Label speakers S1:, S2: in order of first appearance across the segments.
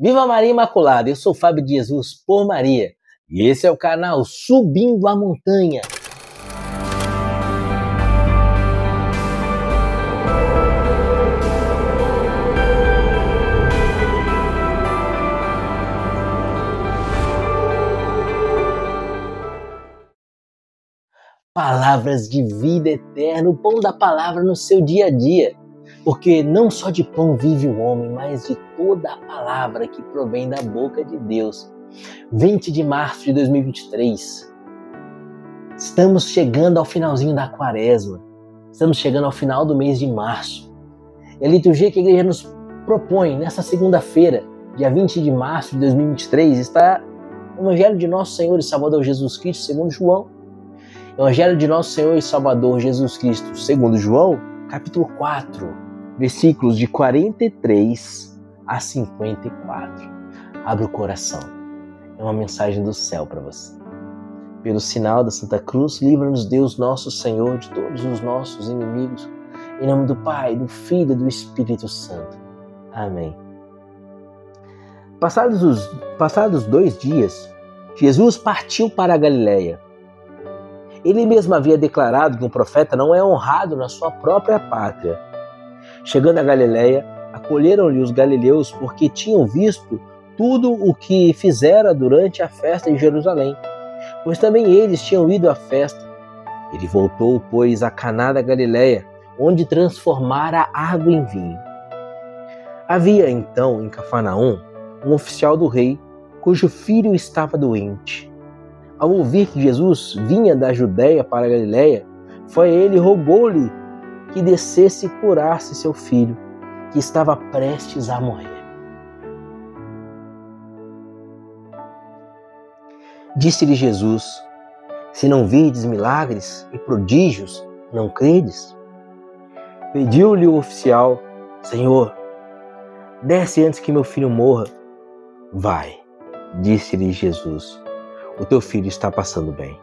S1: Viva Maria Imaculada, eu sou Fábio de Jesus por Maria e esse é o canal Subindo a Montanha. Palavras de vida eterna, o pão da palavra no seu dia a dia. Porque não só de pão vive o homem, mas de toda a palavra que provém da boca de Deus. 20 de março de 2023. Estamos chegando ao finalzinho da quaresma. Estamos chegando ao final do mês de março. E a liturgia que a igreja nos propõe nessa segunda-feira, dia 20 de março de 2023, está o Evangelho de Nosso Senhor e Salvador Jesus Cristo, segundo João. Evangelho de Nosso Senhor e Salvador Jesus Cristo, segundo João, capítulo 4. Versículos de 43 a 54. Abra o coração. É uma mensagem do céu para você. Pelo sinal da Santa Cruz, livra-nos Deus nosso Senhor de todos os nossos inimigos. Em nome do Pai, do Filho e do Espírito Santo. Amém. Passados 2 dias, Jesus partiu para a Galileia. Ele mesmo havia declarado que um profeta não é honrado na sua própria pátria. Chegando a Galileia, acolheram-lhe os galileus porque tinham visto tudo o que fizera durante a festa em Jerusalém, pois também eles tinham ido à festa. Ele voltou, pois, a Caná da Galileia, onde transformara água em vinho. Havia então em Cafarnaum um oficial do rei, cujo filho estava doente. Ao ouvir que Jesus vinha da Judéia para a Galileia, foi a ele e rogou-lhe que descesse e curasse seu filho, que estava prestes a morrer. Disse-lhe Jesus: se não virdes milagres e prodígios, não credes? Pediu-lhe o oficial: Senhor, desce antes que meu filho morra. Vai, disse-lhe Jesus, o teu filho está passando bem.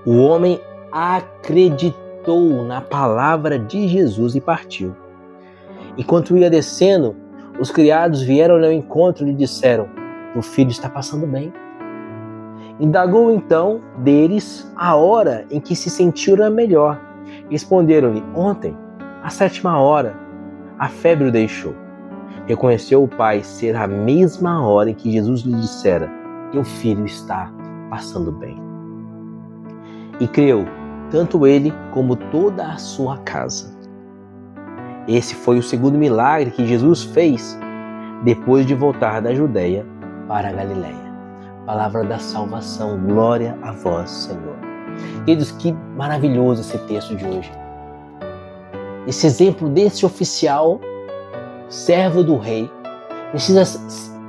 S1: O homem acreditou na palavra de Jesus e partiu. Enquanto ia descendo, os criados vieram ao encontro e lhe disseram: teu filho está passando bem. Indagou então deles a hora em que se sentiram melhor. Responderam-lhe: ontem, à 7ª hora, a febre o deixou. Reconheceu o pai ser a mesma hora em que Jesus lhe dissera: teu filho está passando bem. E creu, tanto ele como toda a sua casa. Esse foi o segundo milagre que Jesus fez depois de voltar da Judéia para a Galileia. Palavra da salvação, glória a vós, Senhor. Queridos, que maravilhoso esse texto de hoje. Esse exemplo desse oficial, servo do rei, precisa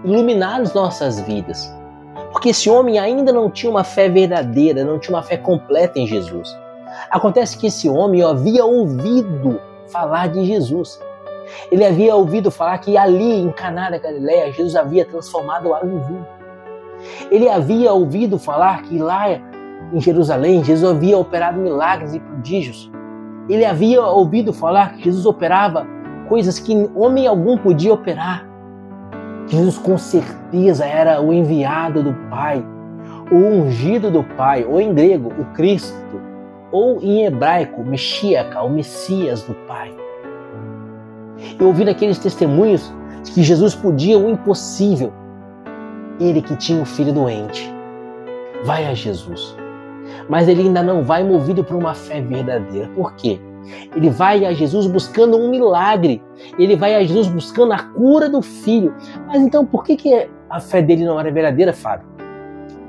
S1: iluminar as nossas vidas. Porque esse homem ainda não tinha uma fé verdadeira, não tinha uma fé completa em Jesus. Acontece que esse homem havia ouvido falar de Jesus. Ele havia ouvido falar que ali em Caná da Galileia, Jesus havia transformado água em vinho. Ele havia ouvido falar que lá em Jerusalém, Jesus havia operado milagres e prodígios. Ele havia ouvido falar que Jesus operava coisas que homem algum podia operar. Jesus com certeza era o enviado do Pai, o ungido do Pai, ou em grego, o Cristo, ou em hebraico, Meshiach, o Messias do Pai. E ouvindo aqueles testemunhos de que Jesus podia o impossível, ele que tinha um filho doente, vai a Jesus. Mas ele ainda não vai movido por uma fé verdadeira. Por quê? Ele vai a Jesus buscando um milagre. Ele vai a Jesus buscando a cura do filho. Mas então por que a fé dele não era verdadeira, Fábio?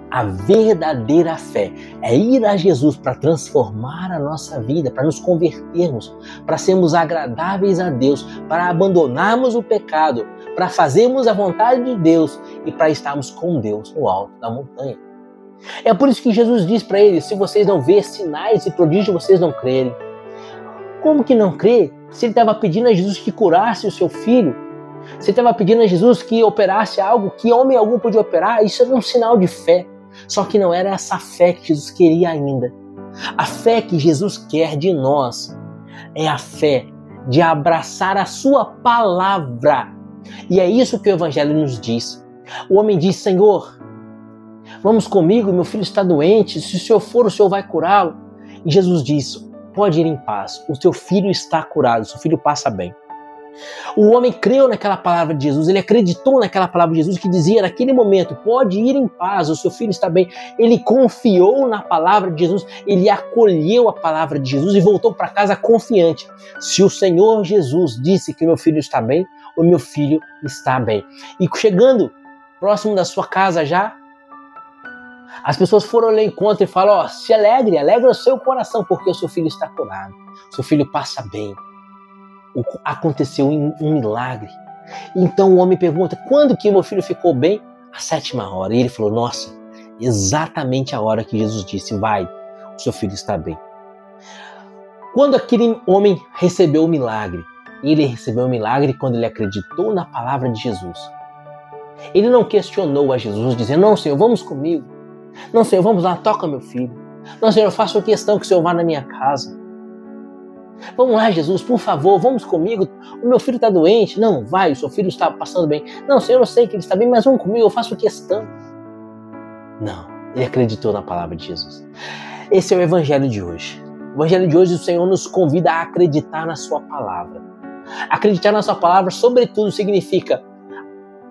S1: A verdadeira fé é ir a Jesus para transformar a nossa vida, para nos convertermos, para sermos agradáveis a Deus, para abandonarmos o pecado, para fazermos a vontade de Deus e para estarmos com Deus no alto da montanha. É por isso que Jesus diz para eles: se vocês não verem sinais e prodígios, vocês não crerem. Como que não crê? Se ele estava pedindo a Jesus que curasse o seu filho, se ele estava pedindo a Jesus que operasse algo que homem algum podia operar, isso era um sinal de fé. Só que não era essa fé que Jesus queria ainda. A fé que Jesus quer de nós é a fé de abraçar a sua palavra E é isso que o Evangelho nos diz. O homem diz: Senhor, vamos comigo, meu filho está doente, se o Senhor for, o Senhor vai curá-lo. E Jesus diz: pode ir em paz, o teu filho está curado, o seu filho passa bem. O homem creu naquela palavra de Jesus, ele acreditou naquela palavra de Jesus que dizia naquele momento: pode ir em paz, o seu filho está bem. Ele confiou na palavra de Jesus, ele acolheu a palavra de Jesus e voltou para casa confiante. Se o Senhor Jesus disse que meu filho está bem, o meu filho está bem. E chegando próximo da sua casa já, as pessoas foram ao encontro e falaram: se alegre, alegra o seu coração, porque o seu filho está curado, o seu filho passa bem. Aconteceu um milagre. Então o homem pergunta: quando que meu filho ficou bem? À 7ª hora. E ele falou: nossa, exatamente a hora que Jesus disse: vai, o seu filho está bem. Quando aquele homem recebeu o milagre, ele recebeu o milagre quando ele acreditou na palavra de Jesus. Ele não questionou a Jesus, dizendo: não, Senhor, vamos comigo. Não, Senhor, vamos lá, toca meu filho. Não, Senhor, eu faço questão que o Senhor vá na minha casa. Vamos lá, Jesus, por favor, vamos comigo. O meu filho está doente. Não, vai, o seu filho está passando bem. Não, Senhor, eu sei que ele está bem, mas vamos comigo, eu faço questão. Não, ele acreditou na palavra de Jesus. Esse é o Evangelho de hoje. O Evangelho de hoje, o Senhor nos convida a acreditar na sua palavra. Acreditar na sua palavra, sobretudo, significa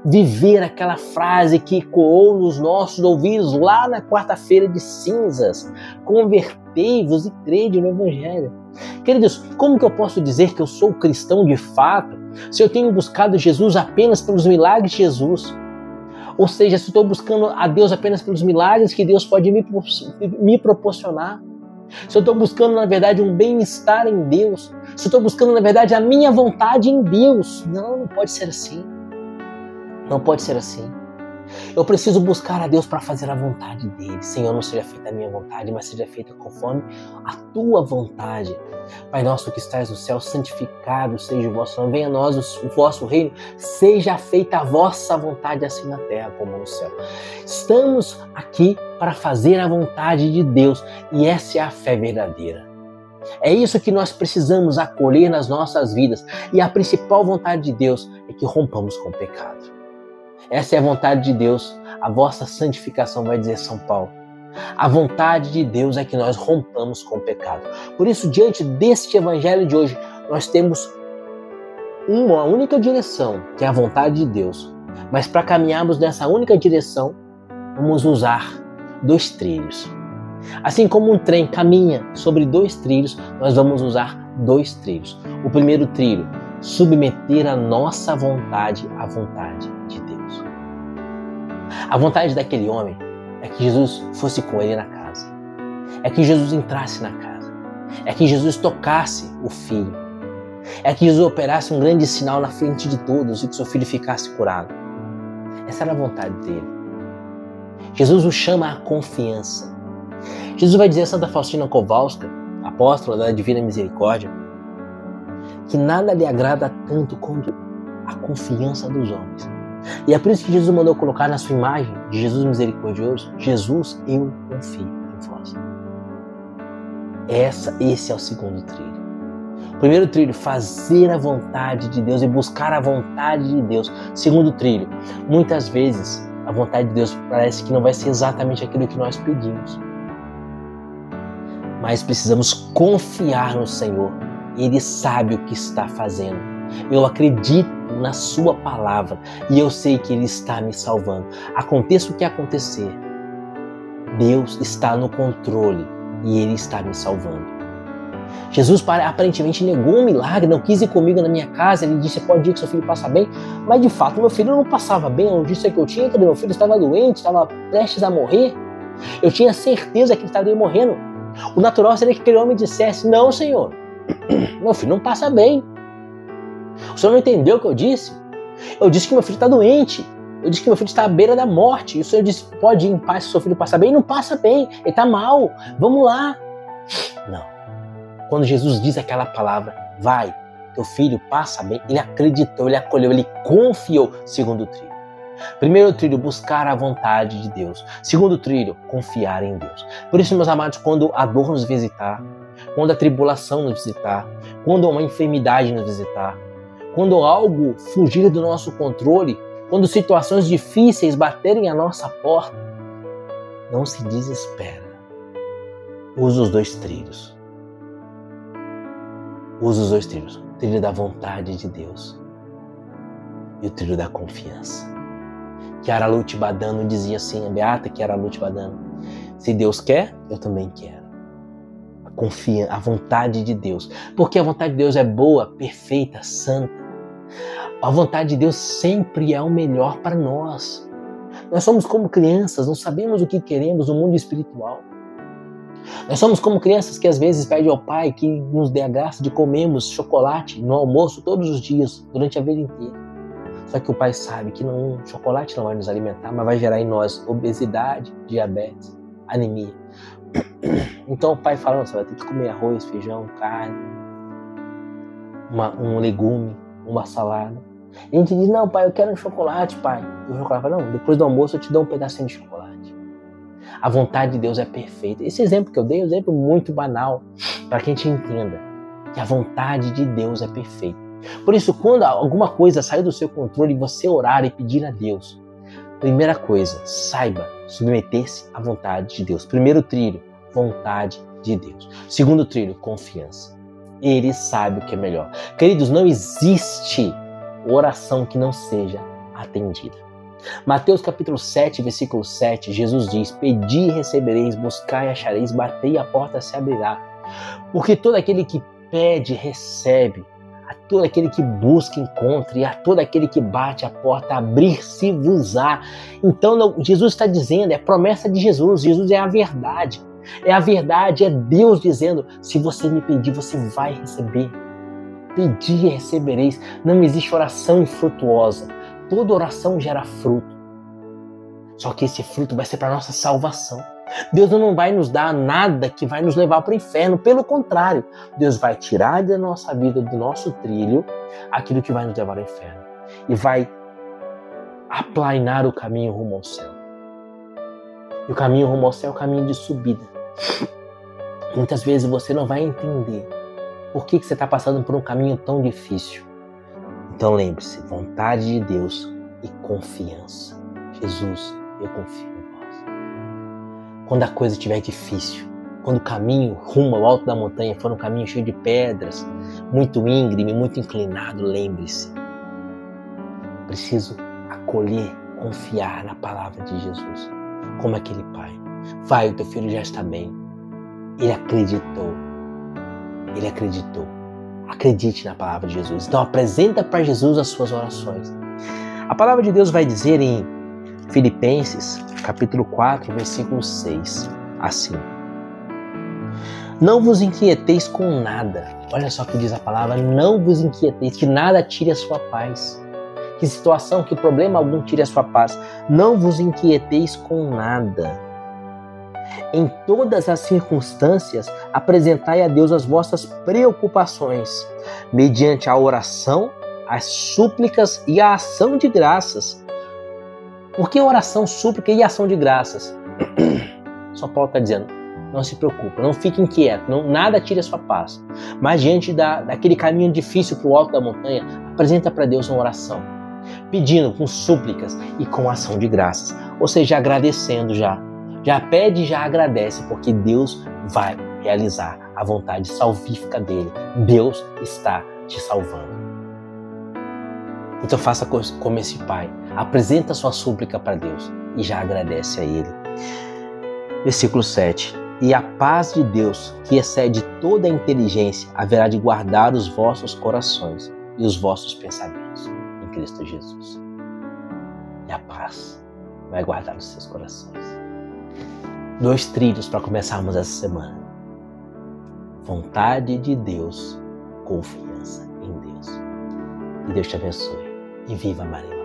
S1: viver aquela frase que ecoou nos nossos ouvidos lá na quarta-feira de cinzas: convertei-vos e crede no Evangelho. Queridos, como que eu posso dizer que eu sou cristão de fato se eu tenho buscado Jesus apenas pelos milagres de Jesus? Ou seja, se eu estou buscando a Deus apenas pelos milagres que Deus pode me proporcionar? Se eu estou buscando, na verdade, um bem-estar em Deus? Se eu estou buscando, na verdade, a minha vontade em Deus? Não pode ser assim. Não pode ser assim. Eu preciso buscar a Deus para fazer a vontade dele. Senhor, não seja feita a minha vontade, mas seja feita conforme a tua vontade. Pai nosso que estás no céu, santificado seja o vosso nome. Venha a nós o vosso reino. Seja feita a vossa vontade, assim na terra como no céu. Estamos aqui para fazer a vontade de Deus e essa é a fé verdadeira. É isso que nós precisamos acolher nas nossas vidas. E a principal vontade de Deus é que rompamos com o pecado. Essa é a vontade de Deus, a vossa santificação, vai dizer São Paulo. A vontade de Deus é que nós rompamos com o pecado. Por isso, diante deste Evangelho de hoje, nós temos uma única direção, que é a vontade de Deus. Mas para caminharmos nessa única direção, vamos usar 2 trilhos. Assim como um trem caminha sobre 2 trilhos, nós vamos usar 2 trilhos. O primeiro trilho: submeter a nossa vontade à vontade de Deus. A vontade daquele homem é que Jesus fosse com ele na casa. É que Jesus entrasse na casa. É que Jesus tocasse o filho. É que Jesus operasse um grande sinal na frente de todos e que seu filho ficasse curado. Essa era a vontade dele. Jesus o chama à confiança. Jesus vai dizer a Santa Faustina Kowalska, apóstola da Divina Misericórdia, que nada lhe agrada tanto quanto a confiança dos homens. E é por isso que Jesus mandou colocar na sua imagem de Jesus misericordioso: Jesus, eu confio em vós. Esse é o segundo trilho. O primeiro trilho: fazer a vontade de Deus e buscar a vontade de Deus. Segundo trilho: muitas vezes a vontade de Deus parece que não vai ser exatamente aquilo que nós pedimos. Mas precisamos confiar no Senhor. Ele sabe o que está fazendo. Eu acredito na sua palavra e eu sei que Ele está me salvando. Aconteça o que acontecer, Deus está no controle e Ele está me salvando. Jesus aparentemente negou um milagre, não quis ir comigo na minha casa. Ele disse: pode ir que seu filho passa bem. Mas de fato meu filho não passava bem. A notícia que eu tinha que meu filho estava doente, estava prestes a morrer. Eu tinha certeza que ele estaria morrendo. O natural seria que aquele homem dissesse: não, Senhor, meu filho não passa bem. O Senhor não entendeu o que eu disse? Eu disse que meu filho está doente. Eu disse que meu filho está à beira da morte. E o Senhor disse: pode ir em paz se seu filho passa bem. Não passa bem, ele está mal. Vamos lá. Não. Quando Jesus diz aquela palavra: vai, teu filho passa bem, ele acreditou, ele acolheu, ele confiou. Segundo trilho. Primeiro trilho: buscar a vontade de Deus. Segundo trilho: confiar em Deus. Por isso, meus amados, quando a dor nos visitar, quando a tribulação nos visitar, quando uma enfermidade nos visitar, quando algo fugir do nosso controle, quando situações difíceis baterem a nossa porta, não se desespera. Usa os dois trilhos. Usa os dois trilhos. O trilho da vontade de Deus e o trilho da confiança. Chiara Luthi Badano dizia assim, a beata Chiara Luthi Badano: se Deus quer, eu também quero. Confia, a vontade de Deus. Porque a vontade de Deus é boa, perfeita, santa. A vontade de Deus sempre é o melhor para nós. Nós somos como crianças, não sabemos o que queremos no mundo espiritual. Nós somos como crianças que às vezes pedem ao pai que nos dê a graça de comermos chocolate no almoço todos os dias, durante a vida inteira. Só que o pai sabe que chocolate não vai nos alimentar, mas vai gerar em nós obesidade, diabetes, anemia. Então o pai fala: você vai ter que comer arroz, feijão, carne, um legume, uma salada. E a gente diz: não, pai, eu quero um chocolate, pai. E o chocolate fala: não, depois do almoço eu te dou um pedacinho de chocolate. A vontade de Deus é perfeita. Esse exemplo que eu dei é um exemplo muito banal, para que a gente entenda que a vontade de Deus é perfeita. Por isso, quando alguma coisa sair do seu controle e você orar e pedir a Deus, primeira coisa, saiba submeter-se à vontade de Deus. Primeiro trilho, vontade de Deus. Segundo trilho, confiança. Ele sabe o que é melhor. Queridos, não existe oração que não seja atendida. Mateus capítulo 7, versículo 7, Jesus diz: pedi e recebereis, buscai e achareis, batei e a porta se abrirá. Porque todo aquele que pede, recebe. A todo aquele que busca, encontra. E a todo aquele que bate, a porta abrir-se-vos-á. Então Jesus está dizendo, é promessa de Jesus. Jesus é a verdade. É a verdade, é Deus dizendo: se você me pedir, você vai receber. Pedir e recebereis. Não existe oração infrutuosa. Toda oração gera fruto. Só que esse fruto vai ser para a nossa salvação. Deus não vai nos dar nada que vai nos levar para o inferno. Pelo contrário, Deus vai tirar da nossa vida, do nosso trilho, aquilo que vai nos levar ao inferno. E vai aplainar o caminho rumo ao céu. E o caminho rumo ao céu é o caminho de subida. Muitas vezes você não vai entender por que você está passando por um caminho tão difícil. Então lembre-se, vontade de Deus e confiança. Jesus, eu confio em vós. Quando a coisa estiver difícil, quando o caminho rumo ao alto da montanha for um caminho cheio de pedras, muito íngreme, muito inclinado, lembre-se. Preciso acolher, confiar na palavra de Jesus. Como aquele pai. Vai, o teu filho já está bem. Ele acreditou. Ele acreditou. Acredite na palavra de Jesus. Então apresenta para Jesus as suas orações. A palavra de Deus vai dizer em Filipenses, capítulo 4, versículo 6, assim: não vos inquieteis com nada. Olha só o que diz a palavra: não vos inquieteis, que nada tire a sua paz. Que situação, que problema algum tire a sua paz. Não vos inquieteis com nada. Em todas as circunstâncias, apresentai a Deus as vossas preocupações, mediante a oração, as súplicas e a ação de graças. Por que oração, súplica e ação de graças? São Paulo está dizendo: não se preocupe, não fique inquieto, nada tire a sua paz. Mas diante daquele caminho difícil para o alto da montanha, apresenta para Deus uma oração, pedindo com súplicas e com ação de graças. Ou seja, agradecendo já. Já pede e já agradece, porque Deus vai realizar a vontade salvífica dele. Deus está te salvando. Então faça como esse pai. Apresenta a sua súplica para Deus e já agradece a ele. Versículo 7. E a paz de Deus, que excede toda a inteligência, haverá de guardar os vossos corações e os vossos pensamentos em Cristo Jesus. E a paz vai guardar os seus corações. 2 trilhos para começarmos essa semana. Vontade de Deus, confiança em Deus. Que Deus te abençoe e viva Maria.